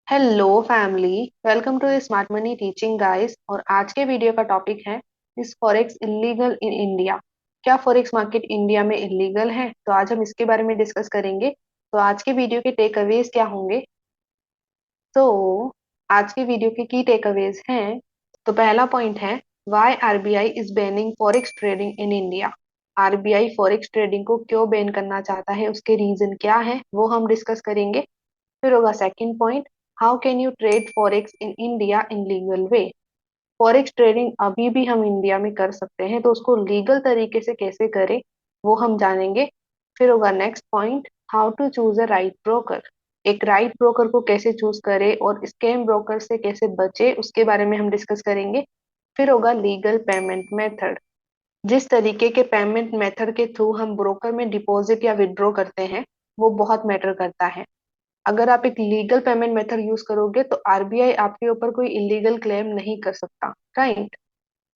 Hello family, welcome to smart money teaching guys. और आज के वीडियो का टॉपिक है is forex illegal in India. क्या फॉरेक्स मार्केट इंडिया में इलीगल है? तो आज हम इसके बारे में डिस्कस करेंगे। तो आज के वीडियो के टेक अवेज क्या होंगे? तो आज के वीडियो के की टेक अवेज हैं। तो पहला पॉइंट है, why RBI is banning forex trading in India. RBI forex trading को क्यों बैन करना चाहता है, उसके रीजन क्या है, वो हम डिस्कस करेंगे। फिर होगा second point, how can you trade forex in India in legal way. Forex trading अभी भी हम इंडिया में कर सकते हैं, तो उसको लीगल तरीके से कैसे करें वो हम जानेंगे। फिर होगा next point, how to choose a right broker. एक राइट ब्रोकर को कैसे चूज करें और स्कैम ब्रोकर से कैसे बचे, उसके बारे में हम डिस्कस करेंगे। फिर होगा लीगल पेमेंट मेथड। जिस तरीके के पेमेंट मेथड के थ्रू हम ब्रोकर में डिपॉजिट या विड्रॉ करते हैं, वो बहुत मैटर करता है। अगर आप एक लीगल पेमेंट मेथड यूज करोगे तो आरबीआई आपके ऊपर कोई इलीगल क्लेम नहीं कर सकता, राइट।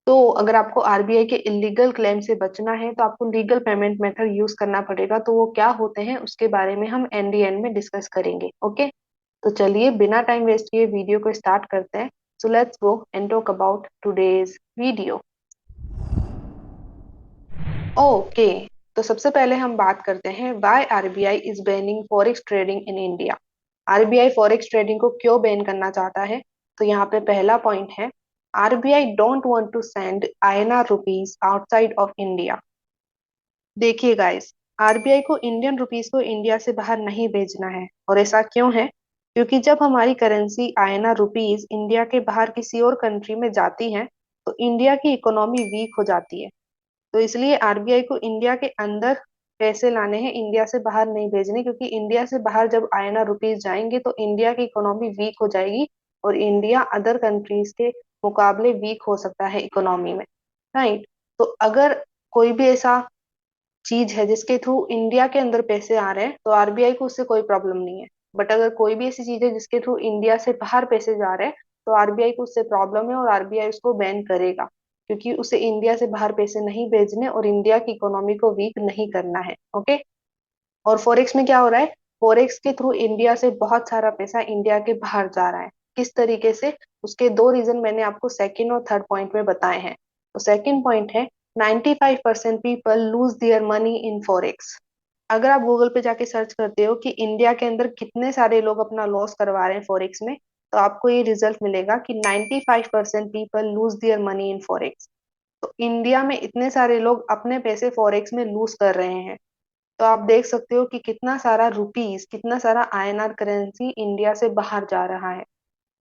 तो अगर आपको आरबीआई के इलीगल क्लेम से बचना है तो आपको लीगल पेमेंट मेथड यूज करना पड़ेगा। तो वो क्या होते हैं उसके बारे में हम एंड एंड में डिस्कस करेंगे, ओके। तो चलिए बिना टाइम वेस्ट किए वीडियो को स्टार्ट करते हैं। So let's go and talk about today's video. Okay, तो सबसे पहले हम बात करते हैं why RBI is banning forex trading in India. RBI forex trading को क्यों बैन करना चाहता है? तो यहाँ पे पहला पॉइंट है, RBI don't want to send INR rupees outside of India. देखिए गाइस, आरबीआई को इंडियन रुपीस को इंडिया से बाहर नहीं भेजना है। और ऐसा क्यों है? क्योंकि जब हमारी करेंसी आईएनआर रुपीज इंडिया के बाहर किसी और कंट्री में जाती है तो इंडिया की इकोनॉमी वीक हो जाती है। तो इसलिए आरबीआई को इंडिया के अंदर पैसे लाने हैं, इंडिया से बाहर नहीं भेजने, क्योंकि इंडिया से बाहर जब आईएनआर रुपीज जाएंगे तो इंडिया की इकोनॉमी वीक हो जाएगी और इंडिया अदर कंट्रीज के मुकाबले वीक हो सकता है इकोनॉमी में, राइट। तो अगर कोई भी ऐसा चीज है जिसके थ्रू इंडिया के अंदर पैसे आ रहे हैं तो आरबीआई को उससे कोई प्रॉब्लम नहीं है। बट अगर कोई भी ऐसी चीज है जिसके थ्रू इंडिया से बाहर पैसे जा रहे हैं तो आरबीआई को उससे प्रॉब्लम है और आरबीआई उसको बैन करेगा, क्योंकि उसे इंडिया से बाहर पैसे नहीं भेजने और इंडिया की इकोनॉमी को वीक नहीं करना है, ओके। और फॉरेक्स में क्या हो रहा है? फॉरेक्स के थ्रू इंडिया से बहुत सारा पैसा इंडिया के बाहर जा रहा है। किस तरीके से? उसके दो रीजन मैंने आपको सेकंड और थर्ड पॉइंट में बताए हैं। तो सेकंड पॉइंट है, 95% people lose their money in forex. अगर आप गूगल पे जाके सर्च करते हो कि इंडिया के अंदर कितने सारे लोग अपना लॉस करवा रहे हैं फॉरेक्स में, तो आपको ये रिजल्ट मिलेगा कि 95% people lose their money in forex. तो इंडिया में इतने सारे लोग अपने पैसे फॉरेक्स में लूज कर रहे हैं। तो आप देख सकते हो कि कितना सारा रुपीस, कितना सारा आईएनआर करेंसी इंडिया से बाहर जा रहा है।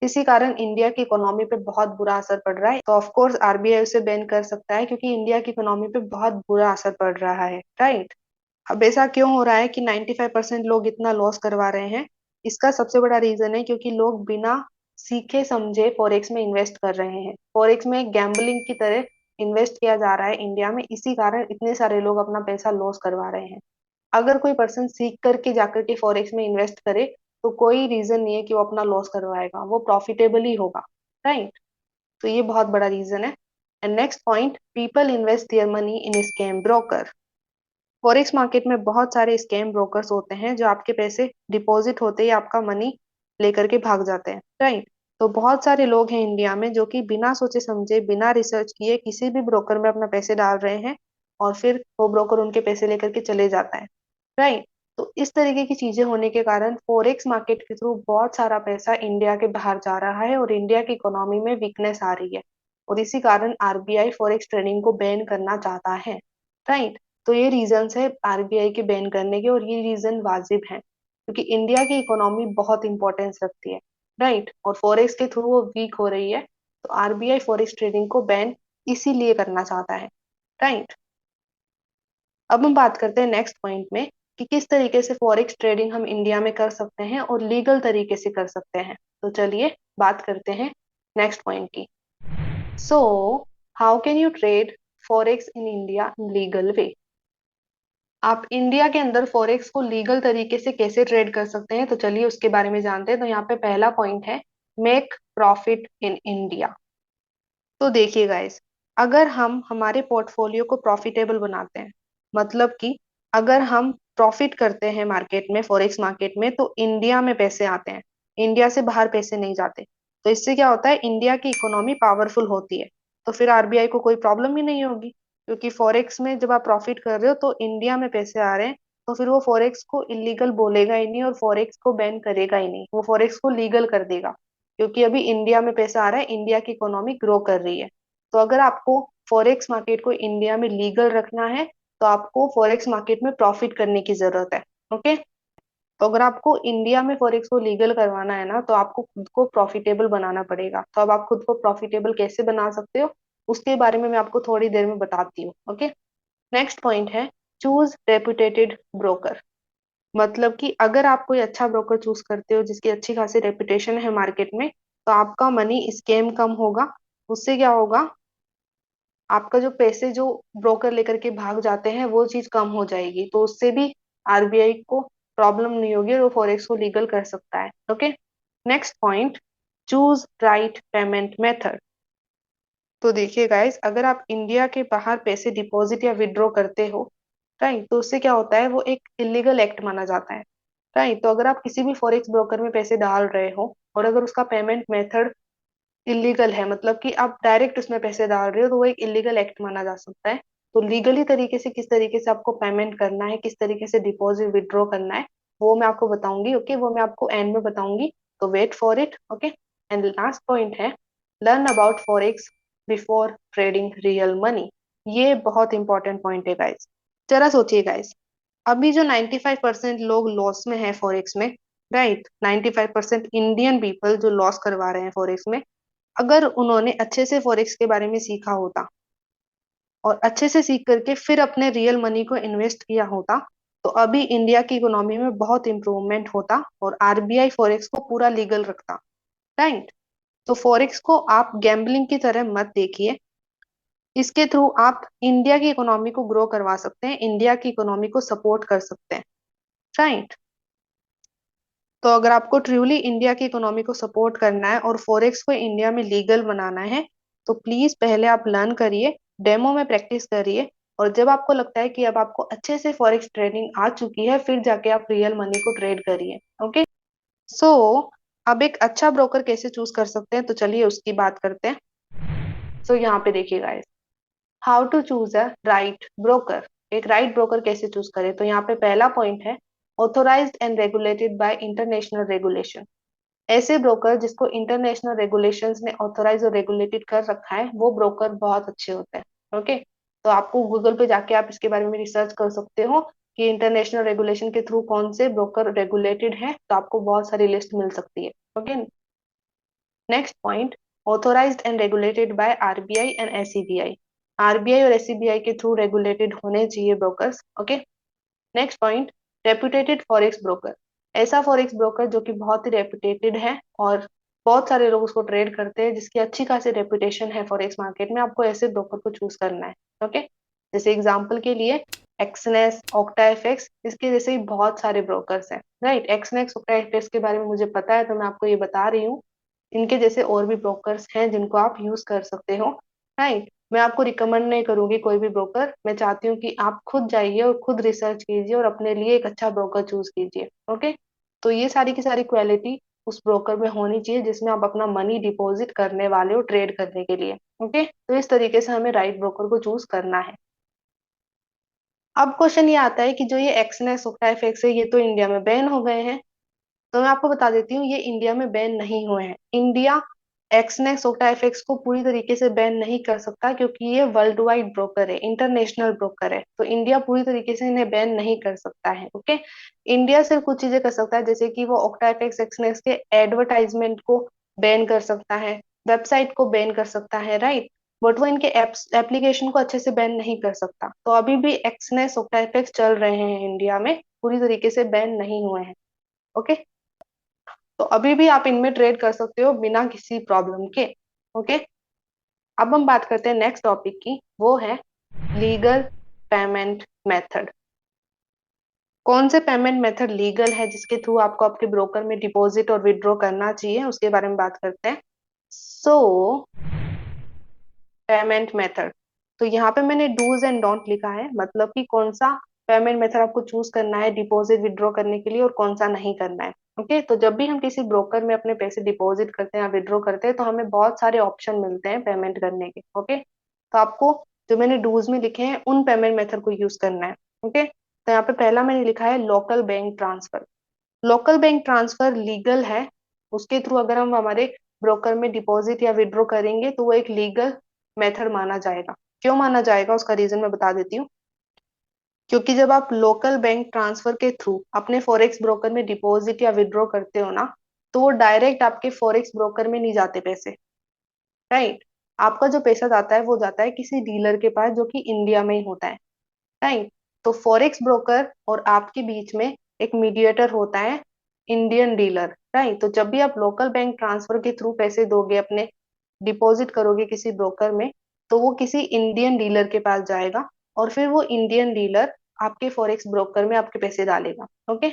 इसी कारण इंडिया की इकोनॉमी पे बहुत बुरा असर पड़ रहा है। तो ऑफ कोर्स आरबीआई उसे बैन कर सकता है क्योंकि इंडिया की इकोनॉमी पे बहुत बुरा असर पड़ रहा है, राइट। अब ऐसा क्यों हो रहा है कि 95% लोग इतना लॉस करवा रहे हैं? इसका सबसे बड़ा रीजन है क्योंकि लोग बिना सीखे समझे फॉरेक्स में इन्वेस्ट कर रहे हैं। फॉरेक्स में गैम्बलिंग की तरह इन्वेस्ट किया जा रहा है इंडिया में, इसी कारण इतने सारे लोग अपना पैसा लॉस करवा रहे हैं। अगर कोई पर्सन सीख करके जाकर के फॉरेक्स में इन्वेस्ट करे तो कोई रीजन नहीं है कि वो अपना लॉस करवाएगा, वो प्रॉफिटेबल ही होगा, राइट। तो ये बहुत बड़ा रीजन है। And next point, people invest their money in scam broker. Forex market में बहुत सारे स्कैम ब्रोकर्स होते हैं जो आपके पैसे डिपॉजिट होते ही आपका मनी लेकर के भाग जाते हैं, राइट। तो बहुत सारे लोग हैं इंडिया में जो कि बिना सोचे समझे, बिना रिसर्च किए किसी भी ब्रोकर में अपना पैसे डाल रहे हैं और फिर वो ब्रोकर उनके पैसे लेकर के चले जाता है, राइट। तो इस तरीके की चीजें होने के कारण फॉरेक्स मार्केट के थ्रू बहुत सारा पैसा इंडिया के बाहर जा रहा है और इंडिया की इकोनॉमी में वीकनेस आ रही है। और इसी कारण आरबीआई फॉरेक्स ट्रेडिंग को बैन करना चाहता है, राइट। तो ये रीजंस है आरबीआई के बैन करने के और ये रीजन वाजिब है क्योंकि इंडिया की इकोनॉमी बहुत इंपॉर्टेंस रखती है, राइट। और फॉरेक्स के थ्रू वो वीक हो रही है, तो आरबीआई फॉरेक्स ट्रेडिंग को बैन इसीलिए करना चाहता है, राइट। अब हम बात करते हैं नेक्स्ट पॉइंट में कि किस तरीके से फॉरेक्स ट्रेडिंग हम इंडिया में कर सकते हैं और लीगल तरीके से कर सकते हैं। तो चलिए बात करते हैं नेक्स्ट पॉइंट की। So how can you trade forex in India in legal way. आप इंडिया के अंदर फॉरेक्स को लीगल तरीके से कैसे ट्रेड कर सकते हैं, तो चलिए उसके बारे में जानते हैं। तो यहाँ पे पहला पॉइंट है, मेक प्रॉफिट इन इंडिया। तो देखिए गाइस, अगर हम हमारे पोर्टफोलियो को प्रॉफिटेबल बनाते हैं, मतलब कि अगर हम प्रॉफिट करते हैं मार्केट में, फॉरेक्स मार्केट में, तो इंडिया में पैसे आते हैं। इंडिया से बाहर पैसे नहीं जाते। तो इससे क्या होता है, इंडिया की इकोनॉमी पावरफुल होती है। तो फिर आरबीआई को कोई प्रॉब्लम ही नहीं होगी, क्योंकि फॉरेक्स में जब आप प्रॉफिट कर रहे हो तो इंडिया में पैसे आ रहे हैं, तो फिर वो फॉरेक्स को इलीगल बोलेगा ही नहीं और फॉरेक्स को बैन करेगा ही नहीं, वो फॉरेक्स को लीगल कर देगा। क्योंकि अभी इंडिया में पैसा आ रहा है, इंडिया की इकोनॉमी ग्रो कर रही है। तो अगर आपको फॉरेक्स मार्केट को इंडिया में लीगल रखना है, तो आपको फॉरेक्स मार्केट में प्रॉफिट करने की जरूरत है। ओके। तो अगर आपको इंडिया में फॉरेक्स को लीगल करवाना है ना, तो आपको खुद को प्रॉफिटेबल बनाना पड़ेगा। तो अब आप खुद को प्रॉफिटेबल कैसे बना सकते हो, उसके बारे में मैं आपको थोड़ी देर में बताती हूँ। ओके। नेक्स्ट पॉइंट है, चूज रेपुटेटेड ब्रोकर। मतलब कि अगर आप कोई अच्छा ब्रोकर चूज करते हो जिसकी अच्छी खासी रेपुटेशन है मार्केट में, तो आपका मनी स्कैम कम होगा। उससे क्या होगा, आपका जो पैसे जो ब्रोकर लेकर के भाग जाते हैं वो चीज कम हो जाएगी। तो उससे भी आरबीआई को प्रॉब्लम नहीं होगी और वो फॉरेक्स को लीगल कर सकता है। Okay. Next point, choose right payment method. तो देखिए गाइस, अगर आप इंडिया के बाहर पैसे डिपॉजिट या विड्रॉ करते हो, राइट, तो उससे क्या होता है, वो एक इलीगल एक्ट माना जाता है। राइट। तो अगर आप किसी भी फॉरेक्स ब्रोकर में पैसे डाल रहे हो और अगर उसका पेमेंट मेथड इलीगल है, मतलब कि आप डायरेक्ट उसमें पैसे डाल रहे हो, तो वो एक इलीगल एक्ट माना जा सकता है। तो लीगली तरीके से किस तरीके से आपको पेमेंट करना है, किस तरीके से डिपॉजिट विड्रॉ करना है, वो मैं आपको बताऊंगी। ओके, वो मैं आपको एंड में बताऊंगी, तो wait for it. Okay. And last point है, learn about forex before trading real money. ये बहुत इंपॉर्टेंट पॉइंट है गाइस। जरा सोचिए गाइस, अभी जो 95% लोग लॉस में है फॉरेक्स में, राइट, 95% इंडियन पीपल जो लॉस करवा रहे हैं फॉरेक्स में, अगर उन्होंने अच्छे से फॉरेक्स के बारे में सीखा होता और अच्छे से सीख करके फिर अपने रियल मनी को इन्वेस्ट किया होता, तो अभी इंडिया की इकोनॉमी में बहुत इंप्रूवमेंट होता और आरबीआई फॉरेक्स को पूरा लीगल रखता। राइट। तो फॉरेक्स को आप गैम्बलिंग की तरह मत देखिए। इसके थ्रू आप इंडिया की इकोनॉमी को ग्रो करवा सकते हैं, इंडिया की इकोनॉमी को सपोर्ट कर सकते हैं। राइट। तो अगर आपको ट्रूली इंडिया की इकोनॉमी को सपोर्ट करना है और फॉरेक्स को इंडिया में लीगल बनाना है, तो प्लीज पहले आप लर्न करिए, डेमो में प्रैक्टिस करिए, और जब आपको लगता है कि अब आपको अच्छे से फॉरेक्स ट्रेडिंग आ चुकी है, फिर जाके आप रियल मनी को ट्रेड करिए। ओके। सो अब एक अच्छा ब्रोकर कैसे चूज कर सकते हैं, तो चलिए उसकी बात करते हैं। सो यहाँ पे देखिए guys, how to choose a right broker. एक राइट ब्रोकर कैसे चूज करें, तो यहाँ पे पहला पॉइंट है, authorised and regulated by international regulation. ऐसे ब्रोकर जिसको इंटरनेशनल रेगुलेशंस ने ऑथोराइज और रेगुलेटेड कर रखा है, वो ब्रोकर बहुत अच्छे होते हैं। ओके। तो आपको गूगल पे जाके आप इसके बारे में रिसर्च कर सकते हो कि इंटरनेशनल रेगुलेशन के थ्रू कौन से ब्रोकर रेगुलेटेड है, तो आपको बहुत सारी लिस्ट मिल सकती है। Okay. Next point, authorised and regulated by RBI and SEBI. RBI और एसईबीआई के थ्रू रेगुलेटेड होने चाहिए brokers. Okay. Next point, reputed forex broker. ऐसा फॉरेक्स ब्रोकर जो कि बहुत ही रेपुटेटेड है और बहुत सारे लोग उसको ट्रेड करते हैं, जिसकी अच्छी खासी रेपुटेशन है फॉरेक्स मार्केट में, आपको ऐसे ब्रोकर को चूज करना है। ओके। जैसे एग्जांपल के लिए एक्सनेस, ऑक्टाएफएक्स, इसके जैसे ही बहुत सारे ब्रोकर्स हैं। राइट। एक्सनेस, ऑक्टाएफएक्स के बारे में मुझे पता है, तो मैं आपको ये बता रही हूँ। इनके जैसे और भी ब्रोकर्स हैं जिनको आप यूज कर सकते हो। राइट। मैं आपको रिकमेंड नहीं करूंगी कोई भी ब्रोकर, मैं चाहती हूँ कि आप खुद जाइए और खुद रिसर्च कीजिए और अपने लिए एक अच्छा ब्रोकर चूज कीजिए। ओके। तो ये सारी की सारी क्वालिटी उस ब्रोकर में होनी चाहिए जिसमें आप अपना मनी डिपॉजिट करने वाले हो ट्रेड करने के लिए। ओके। तो इस तरीके से हमें राइट ब्रोकर को चूज करना है। अब क्वेश्चन ये आता है कि जो ये एक्सनेस सोक्टाइफेक्स है, ये तो इंडिया में बैन हो गए हैं। तो मैं आपको बता देती हूँ, ये इंडिया में बैन नहीं हुए हैं। इंडिया एक्सनेक्स सोटाइफेक्स को पूरी तरीके से बैन नहीं कर सकता, क्योंकि ये वर्ल्ड वाइड ब्रोकर है, इंटरनेशनल ब्रोकर है। तो इंडिया पूरी तरीके से इन्हें बैन नहीं कर सकता है। ओके। इंडिया सिर्फ कुछ चीजें कर सकता है, जैसे कि वो ऑक्टाइफेक्स एक्सनेक्स के एडवर्टाइजमेंट को बैन कर सकता है, वेबसाइट को बैन कर सकता है। राइट। बट वो इनके एप्लीकेशन को अच्छे से बैन नहीं कर सकता। तो अभी भी एक्सनेक्स ऑक्टाइफेक्स चल रहे हैं इंडिया में, पूरी तरीके से बैन नहीं हुए हैं। ओके। तो अभी भी आप इनमें ट्रेड कर सकते हो बिना किसी प्रॉब्लम के। ओके। अब हम बात करते हैं नेक्स्ट टॉपिक की, वो है लीगल पेमेंट मेथड। कौन से पेमेंट मेथड लीगल है जिसके थ्रू आपको आपके ब्रोकर में डिपॉजिट और विड्रॉ करना चाहिए, उसके बारे में बात करते हैं। सो पेमेंट मेथड, तो यहाँ पे मैंने डूज एंड डोंट लिखा है, मतलब कि कौन सा पेमेंट मेथड आपको चूज करना है डिपॉजिट विड्रॉ करने के लिए और कौन सा नहीं करना है। ओके, तो जब भी हम किसी ब्रोकर में अपने पैसे डिपॉजिट करते हैं या विड्रॉ करते हैं तो हमें बहुत सारे ऑप्शन मिलते हैं पेमेंट करने के। ओके, तो आपको जो मैंने डूज में लिखे हैं उन पेमेंट मेथड को यूज करना है। ओके, तो यहाँ पे पहला मैंने लिखा है local bank transfer. Local bank transfer legal है, उसके थ्रू अगर हम हमारे ब्रोकर में डिपॉजिट या विड्रॉ करेंगे तो वो एक लीगल मेथड माना जाएगा। क्यों माना जाएगा उसका रीजन मैं बता देती हूँ। क्योंकि जब आप लोकल बैंक ट्रांसफर के थ्रू अपने फॉरेक्स ब्रोकर में डिपॉजिट या विड्रॉ करते हो ना, तो वो डायरेक्ट आपके फॉरेक्स ब्रोकर में नहीं जाते पैसे, राइट। आपका जो पैसा जाता है वो जाता है किसी डीलर के पास जो कि इंडिया में ही होता है, राइट। तो फॉरेक्स ब्रोकर और आपके बीच में एक मीडिएटर होता है, इंडियन डीलर, राइट। तो जब भी आप लोकल बैंक ट्रांसफर के थ्रू पैसे दोगे, अपने डिपॉजिट करोगे किसी ब्रोकर में, तो वो किसी इंडियन डीलर के पास जाएगा और फिर वो इंडियन डीलर आपके फॉरेक्स ब्रोकर में आपके पैसे डालेगा। ओके,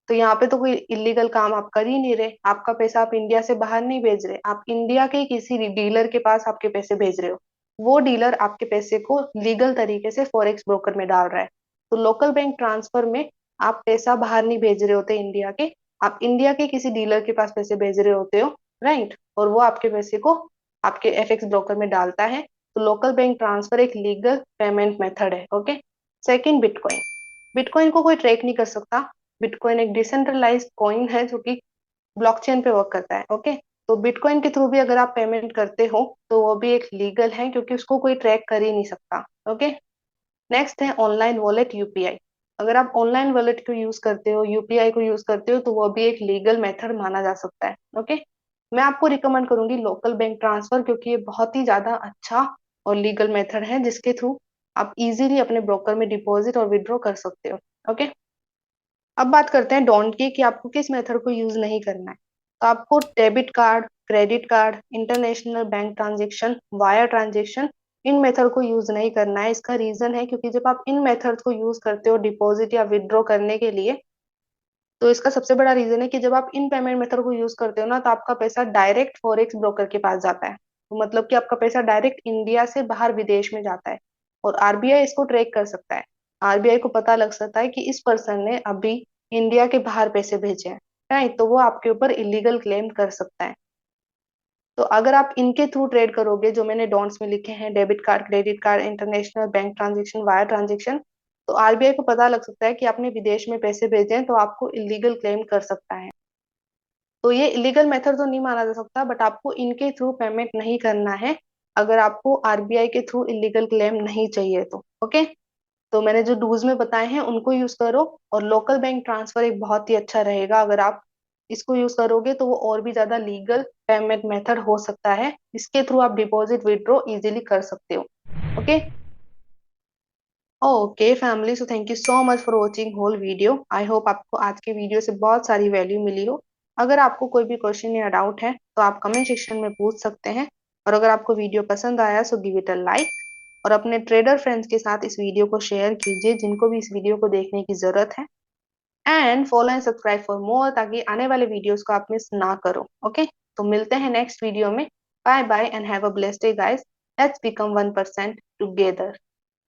तो यहाँ पे तो कोई इलीगल काम आप कर ही नहीं रहे, आपका पैसा आप इंडिया से बाहर नहीं भेज रहे, आप इंडिया के किसी डीलर के पास आपके पैसे भेज रहे हो। वो डीलर आपके पैसे को लीगल तरीके से फॉरेक्स ब्रोकर में डाल रहा है। तो लोकल बैंक ट्रांसफर में आप पैसा बाहर नहीं भेज रहे होते इंडिया के, आप इंडिया के किसी डीलर के पास पैसे भेज रहे होते हो, राइट। और वो आपके पैसे को आपके एफएक्स ब्रोकर में डालता है। तो लोकल बैंक ट्रांसफर एक लीगल पेमेंट मेथड है। Okay, second bitcoin. बिटकॉइन को कोई ट्रैक नहीं कर सकता। बिटकॉइन एक डिसेंट्रलाइज्ड कॉइन है जो कि ब्लॉकचेन पे वर्क करता है। ओके, तो बिटकॉइन के थ्रू भी अगर आप पेमेंट करते हो तो वो भी एक लीगल है क्योंकि उसको कोई ट्रैक कर ही नहीं सकता। ओके, नेक्स्ट है ऑनलाइन वॉलेट यूपीआई। अगर आप ऑनलाइन वॉलेट को यूज करते हो, यूपीआई को यूज करते हो, तो वो भी एक लीगल मेथड माना जा सकता है। ओके, मैं आपको रिकमेंड करूंगी लोकल बैंक ट्रांसफर क्योंकि ये बहुत ही ज्यादा अच्छा और लीगल मेथड है जिसके थ्रू आप इजीली अपने ब्रोकर में डिपॉजिट और विड्रॉ कर सकते हो। ओके, अब बात करते हैं डोंट की कि आपको किस मेथड को यूज नहीं करना है। तो आपको debit card, credit card, international bank transaction, wire transaction, इन मेथड को यूज नहीं करना है। इसका रीजन है क्योंकि जब आप इन मेथड को यूज करते हो डिपॉजिट या विड्रॉ करने के लिए, तो इसका सबसे बड़ा रीजन है कि जब आप इन पेमेंट मेथड को यूज करते हो ना, तो आपका पैसा डायरेक्ट फॉरेक्स ब्रोकर के पास जाता है। तो मतलब कि आपका पैसा डायरेक्ट इंडिया से बाहर विदेश में जाता है और आरबीआई इसको ट्रैक कर सकता है। आरबीआई को पता लग सकता है कि इस पर्सन ने अभी इंडिया के बाहर पैसे भेजे हैं, राइट। तो वो आपके ऊपर इलीगल क्लेम कर सकता है। तो अगर आप इनके थ्रू ट्रेड करोगे जो मैंने डॉन्ट्स में लिखे हैं, debit card, credit card, international bank transaction, wire transaction, तो आरबीआई को पता लग सकता है कि आपने विदेश में पैसे भेजे हैं, तो आपको इलीगल क्लेम कर सकता है। तो ये इलीगल मेथड तो नहीं माना जा सकता, बट आपको इनके थ्रू पेमेंट नहीं करना है अगर आपको आरबीआई के थ्रू इलीगल क्लेम नहीं चाहिए तो। ओके, तो मैंने जो डूज में बताए हैं उनको यूज करो, और लोकल बैंक ट्रांसफर एक बहुत ही अच्छा रहेगा। अगर आप इसको यूज करोगे तो वो और भी ज्यादा लीगल पेमेंट मेथड हो सकता है, इसके थ्रू आप डिपॉजिट विड्रॉ इजीली कर सकते हो। Okay, okay family, so thank you so much for watching whole video. I hope आपको आज के वीडियो से बहुत सारी वैल्यू मिली हो। अगर आपको कोई भी क्वेश्चन या डाउट है तो आप कमेंट सेक्शन में पूछ सकते हैं। और अगर आपको वीडियो पसंद आया so give it a like, और अपने ट्रेडर फ्रेंड्स के साथ इस वीडियो को शेयर कीजिए जिनको भी इस वीडियो को देखने की जरूरत है। And follow and subscribe for more, ताकि आने वाले वीडियोस को आप मिस ना करो। ओके, तो मिलते हैं नेक्स्ट वीडियो में। Bye bye and have a blessed day guys. Let's become 1% together.